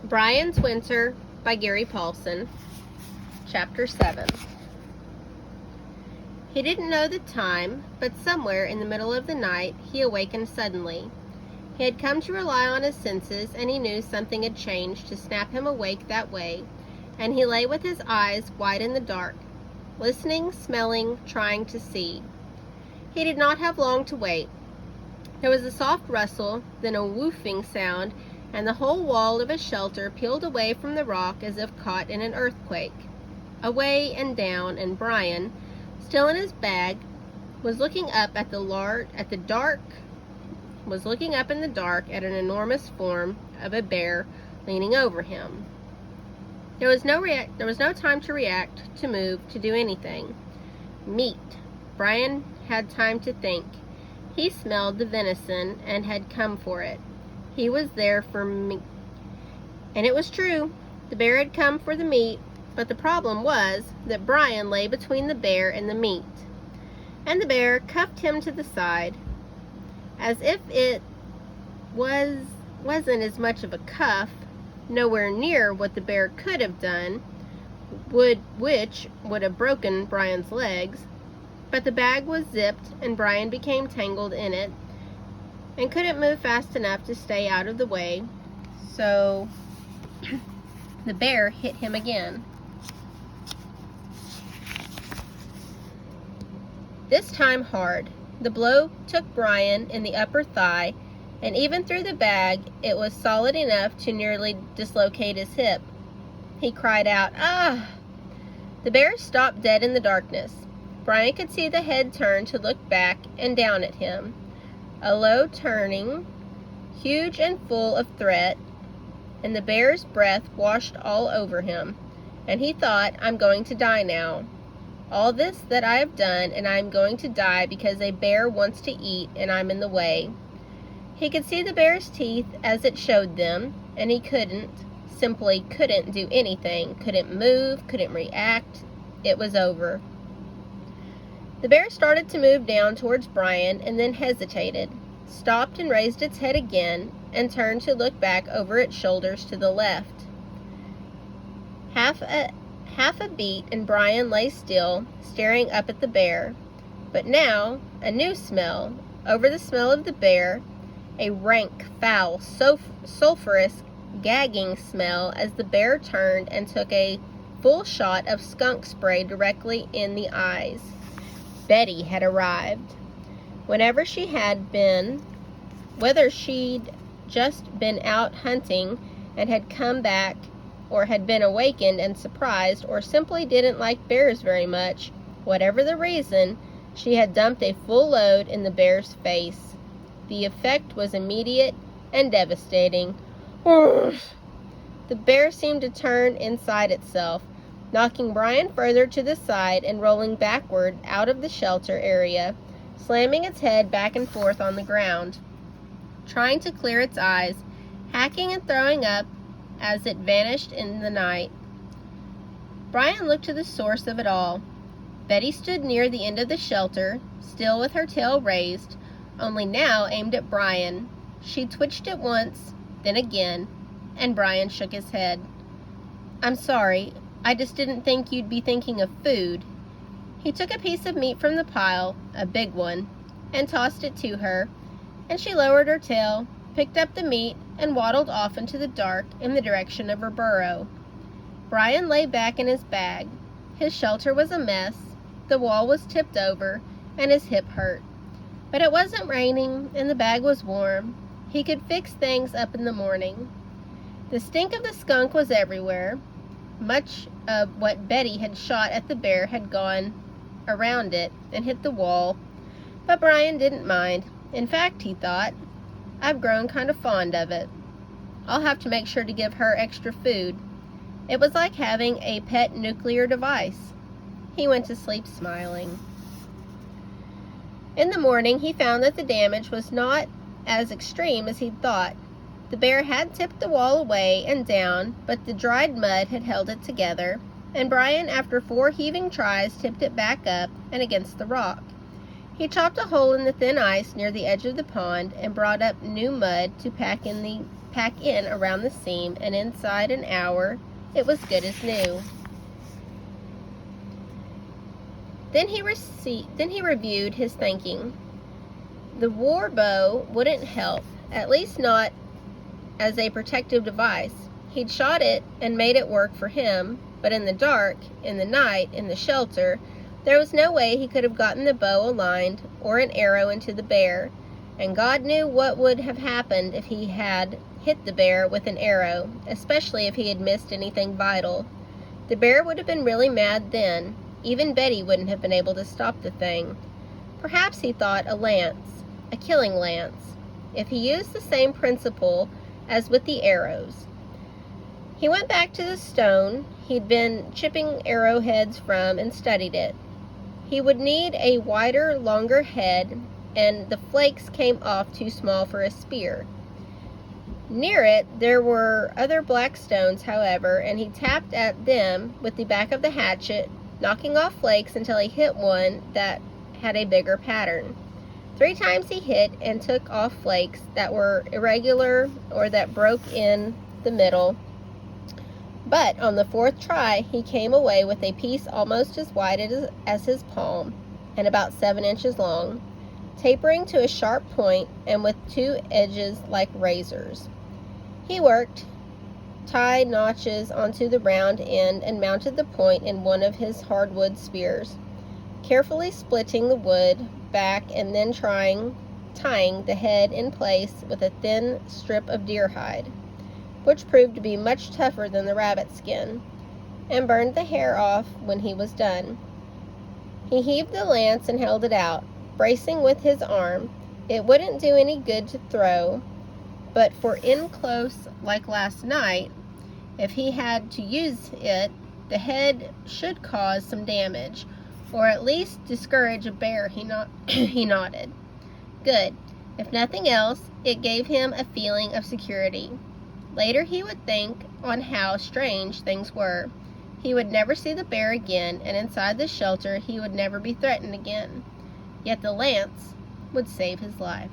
Brian's Winter by Gary Paulsen. Chapter 7. He didn't know the time, but somewhere in the middle of the night he awakened suddenly. He had come to rely on his senses, and he knew something had changed to snap him awake that way, and he lay with his eyes wide in the dark, listening, smelling, trying to see. He did not have long to wait. There was a soft rustle, then a woofing sound, and the whole wall of his shelter peeled away from the rock as if caught in an earthquake. Away and down, and Brian, still in his bag, was looking up in the dark at an enormous form of a bear leaning over him. There was no time to react, to move, to do anything. Meat. Brian had time to think. He smelled the venison and had come for it. He was there for meat. And it was true. The bear had come for the meat, but the problem was that Brian lay between the bear and the meat. And the bear cuffed him to the side, as if it wasn't as much of a cuff, nowhere near what the bear could have done, which would have broken Brian's legs. But the bag was zipped, and Brian became tangled in it, and couldn't move fast enough to stay out of the way, so the bear hit him again. This time hard. The blow took Brian in the upper thigh, and even through the bag, it was solid enough to nearly dislocate his hip. He cried out, "Ah!" The bear stopped dead in the darkness. Brian could see the head turn to look back and down at him. A low turning, huge and full of threat, and the bear's breath washed all over him, and he thought, "I'm going to die now. All this that I have done, and I'm going to die because a bear wants to eat, and I'm in the way." He could see the bear's teeth as it showed them, and he simply couldn't do anything, couldn't move, couldn't react. It was over. The bear started to move down towards Brian, and then hesitated, stopped and raised its head again, and turned to look back over its shoulders to the left. Half a beat, and Brian lay still, staring up at the bear. But now, a new smell, over the smell of the bear, a rank, foul, sulphurous, gagging smell as the bear turned and took a full shot of skunk spray directly in the eyes. Betty had arrived. Whenever she had been, whether she'd just been out hunting and had come back, or had been awakened and surprised, or simply didn't like bears very much, whatever the reason, she had dumped a full load in the bear's face. The effect was immediate and devastating. Oof! The bear seemed to turn inside itself, knocking Brian further to the side and rolling backward out of the shelter area, slamming its head back and forth on the ground, trying to clear its eyes, hacking and throwing up as it vanished in the night. Brian looked to the source of it all. Betty stood near the end of the shelter, still with her tail raised, only now aimed at Brian. She twitched it once, then again, and Brian shook his head. "I'm sorry. I just didn't think you'd be thinking of food." He took a piece of meat from the pile, a big one, and tossed it to her, and she lowered her tail, picked up the meat, and waddled off into the dark in the direction of her burrow. Brian lay back in his bag. His shelter was a mess, the wall was tipped over, and his hip hurt. But it wasn't raining, and the bag was warm. He could fix things up in the morning. The stink of the skunk was everywhere. Much of what Betty had shot at the bear had gone around it and hit the wall, but Brian didn't mind. In fact, he thought, "I've grown kind of fond of it. I'll have to make sure to give her extra food." It was like having a pet nuclear device. He went to sleep smiling. In the morning, he found that the damage was not as extreme as he'd thought. The bear had tipped the wall away and down, but the dried mud had held it together, and Brian, after 4 heaving tries, tipped it back up and against the rock. He chopped a hole in the thin ice near the edge of the pond and brought up new mud to pack in around the seam, and inside an hour it was good as new. Then he reviewed his thinking. The war bow wouldn't help, at least not as a protective device. He'd shot it and made it work for him, but in the dark, in the night, in the shelter, there was no way he could have gotten the bow aligned or an arrow into the bear, and God knew what would have happened if he had hit the bear with an arrow, especially if he had missed anything vital. The bear would have been really mad then. Even Betty wouldn't have been able to stop the thing. Perhaps he thought a lance, a killing lance, if he used the same principle as with the arrows. He went back to the stone he'd been chipping arrowheads from and studied it. He would need a wider, longer head, and the flakes came off too small for a spear. Near it, there were other black stones, however, and he tapped at them with the back of the hatchet, knocking off flakes until he hit one that had a bigger pattern. 3 times he hit and took off flakes that were irregular or that broke in the middle. But on the 4th try, he came away with a piece almost as wide as his palm and about 7 inches long, tapering to a sharp point and with 2 edges like razors. He worked, tied notches onto the round end, and mounted the point in one of his hardwood spears, carefully splitting the wood back and then tying the head in place with a thin strip of deer hide, which proved to be much tougher than the rabbit skin, and burned the hair off when he was done. He heaved the lance and held it out, bracing with his arm. It wouldn't do any good to throw, but for in close like last night, if he had to use it, the head should cause some damage, or at least discourage a bear, he nodded. Good. If nothing else, it gave him a feeling of security. Later he would think on how strange things were. He would never see the bear again, and inside the shelter he would never be threatened again. Yet the lance would save his life.